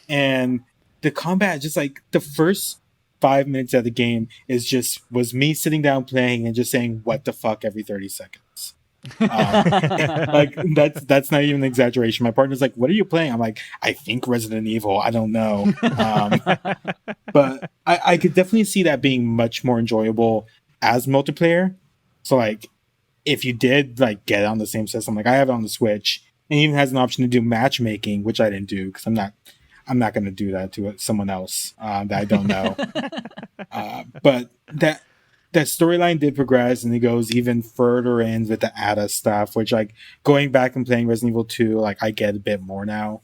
And the combat, just like the first 5 minutes of the game was me sitting down playing and just saying what the fuck every 30 seconds. Like that's not even an exaggeration. My partner's like, what are you playing? I'm like, I think Resident Evil, I don't know. But I could definitely see that being much more enjoyable as multiplayer. So like if you did like get it on the same system, like I have it on the Switch, and it even has an option to do matchmaking, which I didn't do because I'm not going to do that to someone else that I don't know. But that storyline did progress, and it goes even further in with the Ada stuff, which like going back and playing Resident Evil 2, like I get a bit more now.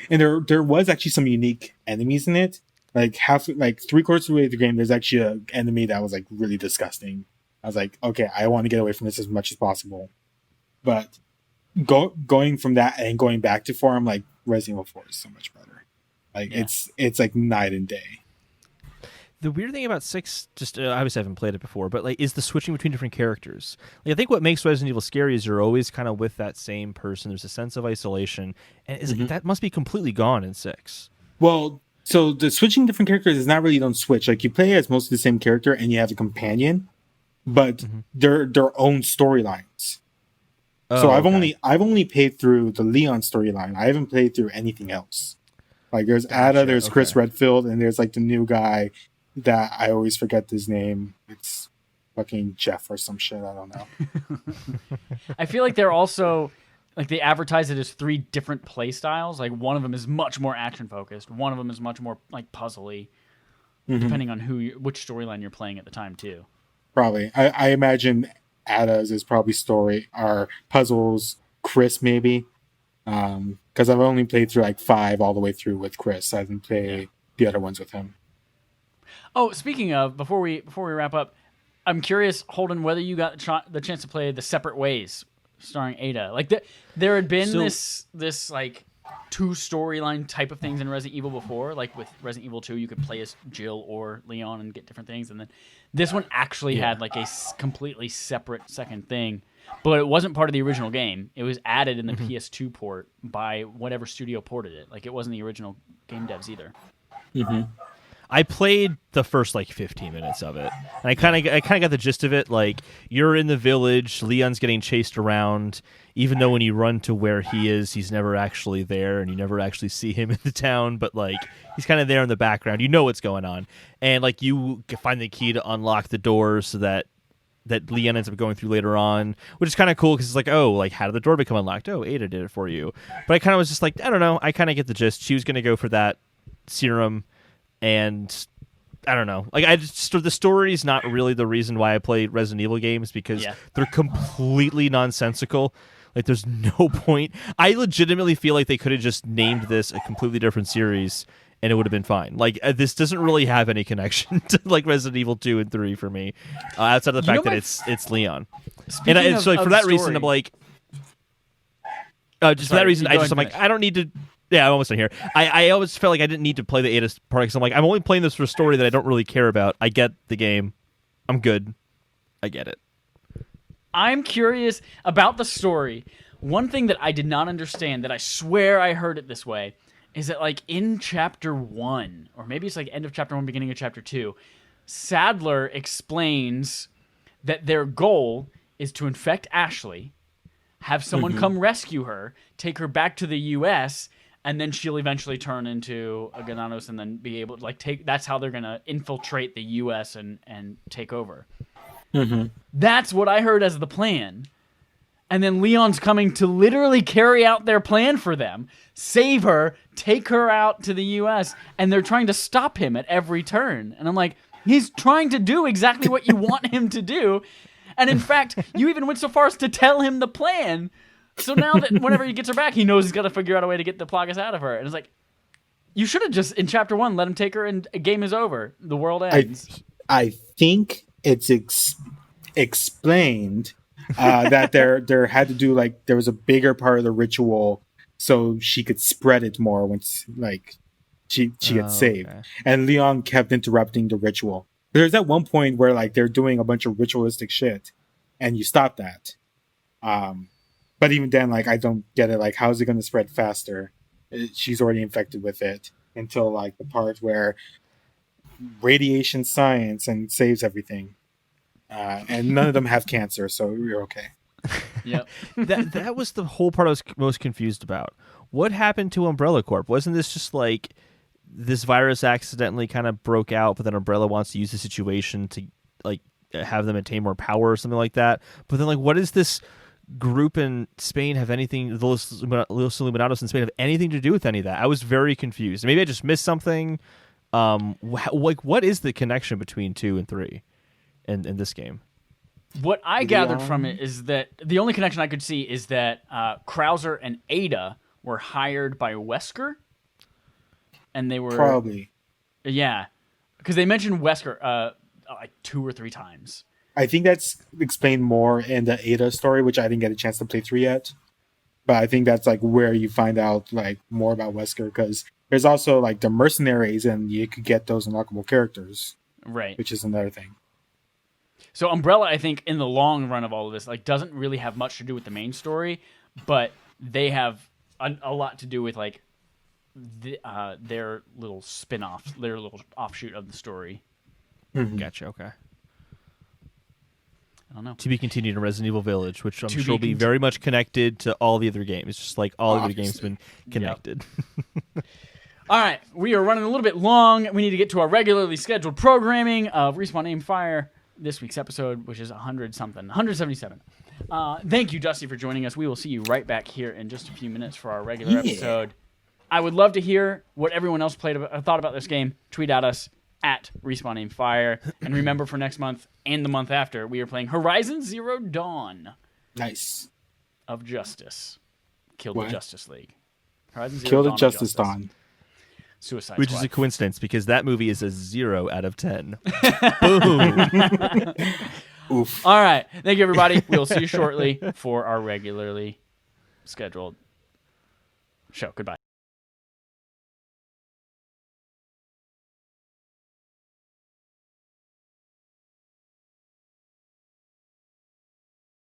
And there was actually some unique enemies in it. Like 3/4 of the way through the game, there's actually an enemy that was like really disgusting. I was like, okay, I want to get away from this as much as possible. But going from that and going back to 4, I'm like, Resident Evil 4 is so much better. Like it's like night and day. The weird thing about 6, just obviously I haven't played it before, but like is the switching between different characters. Like I think what makes Resident Evil scary is you're always kind of with that same person. There's a sense of isolation, and that must be completely gone in 6. Well, so the switching different characters is not really don't switch. Like you play as mostly the same character, and you have a companion, but they're their own storylines. So I've only played through the Leon storyline. I haven't played through anything else. Like there's Ada, there's Chris Redfield, and there's like the new guy that I always forget his name. It's fucking Jeff or some shit. I don't know. I feel like they're also like they advertise it as 3 different play styles. Like one of them is much more action focused. One of them is much more like puzzly, depending on which storyline you're playing at the time too. Probably. I imagine Ada's is probably story or puzzles. Chris maybe. Because I've only played through like 5 all the way through with Chris. I haven't played the other ones with him. Oh, speaking of, before we wrap up, I'm curious, Holden, whether you got the chance to play the Separate Ways starring Ada. Like there had been this like 2 storyline type of things in Resident Evil before. Like with Resident Evil 2, you could play as Jill or Leon and get different things, and then this one actually had like a completely separate second thing. But it wasn't part of the original game. It was added in the PS2 port by whatever studio ported it. Like, it wasn't the original game devs either. I played the first, 15 minutes of it. And I kind of got the gist of it. Like, you're in the village. Leon's getting chased around. Even though when you run to where he is, he's never actually there. And you never actually see him in the town. But, he's kind of there in the background. You know what's going on. And, you find the key to unlock the doors so that Leon ends up going through later on, which is kind of cool because it's how did the door become unlocked? Oh, Ada did it for you. But I kind of was just I don't know. I kind of get the gist. She was going to go for that serum, and I don't know. The story is not really the reason why I play Resident Evil games because they're completely nonsensical. There's no point. I legitimately feel like they could have just named this a completely different series and it would have been fine. This doesn't really have any connection to Resident Evil 2 and 3 for me, outside of the fact that it's Leon. And so for that reason, I'm I don't need to. Yeah, I'm almost done here. I always felt like I didn't need to play the Ada part because I'm only playing this for a story that I don't really care about. I get the game. I'm good. I get it. I'm curious about the story. One thing that I did not understand, that I swear I heard it this way, is that in chapter 1, or maybe it's end of chapter 1, beginning of chapter 2, Sadler explains that their goal is to infect Ashley, have someone come rescue her, take her back to the U.S., and then she'll eventually turn into a Gananos and then be able to take. That's how they're gonna infiltrate the U.S. and take over. That's what I heard as the plan. And then Leon's coming to literally carry out their plan for them, save her, take her out to the U.S., and they're trying to stop him at every turn. And I'm like, he's trying to do exactly what you want him to do. And in fact, you even went so far as to tell him the plan. So now that whenever he gets her back, he knows he's got to figure out a way to get the Plagas out of her. And it's like, you should have just, in chapter 1, let him take her and a game is over. The world ends. I think it's explained that there had to do there was a bigger part of the ritual so she could spread it more once she gets saved. Okay. And Leon kept interrupting the ritual. There's at one point where they're doing a bunch of ritualistic shit and you stop that. But even then, I don't get it. How is it going to spread faster? She's already infected with it until the part where radiation science and saves everything. And none of them have cancer, so you're okay. Yep. That was the whole part I was most confused about. What happened to Umbrella Corp? Wasn't this just this virus accidentally kind of broke out, but then Umbrella wants to use the situation to have them attain more power or something like that? But then what does this group in Spain have anything? Los Illuminados in Spain have anything to do with any of that? I was very confused. Maybe I just missed something. What is the connection between 2 and 3? In this game, what I gathered from it is that the only connection I could see is that Krauser and Ada were hired by Wesker, and they were probably because they mentioned Wesker 2 or 3 times. I think that's explained more in the Ada story, which I didn't get a chance to play through yet. But I think that's where you find out more about Wesker, because there's also the mercenaries, and you could get those unlockable characters, right? Which is another thing. So Umbrella, I think, in the long run of all of this, doesn't really have much to do with the main story, but they have a lot to do with their little spin-off, their little offshoot of the story. Gotcha. Okay. I don't know. To be continued in Resident Evil Village, which I'm sure will be very much connected to all the other games, just all the other games have been connected. Yep. All right, we are running a little bit long. We need to get to our regularly scheduled programming of Respawn Aim Fire, this week's episode, which is 177. Thank you, Dusty, for joining us. We will see you right back here in just a few minutes for our regular episode. I would love to hear what everyone else thought about this game. Tweet at us at Respawn Aim Fire. And remember, for next month and the month after, we are playing Horizon Zero Dawn. Nice. Of Justice. Kill the Justice League. Horizon Zero Kill the Dawn Justice Dawn. Suicide Which Squad. is a coincidence because that movie is a 0 out of 10. Boom. Oof. All right. Thank you, everybody. We'll see you shortly for our regularly scheduled show. Goodbye.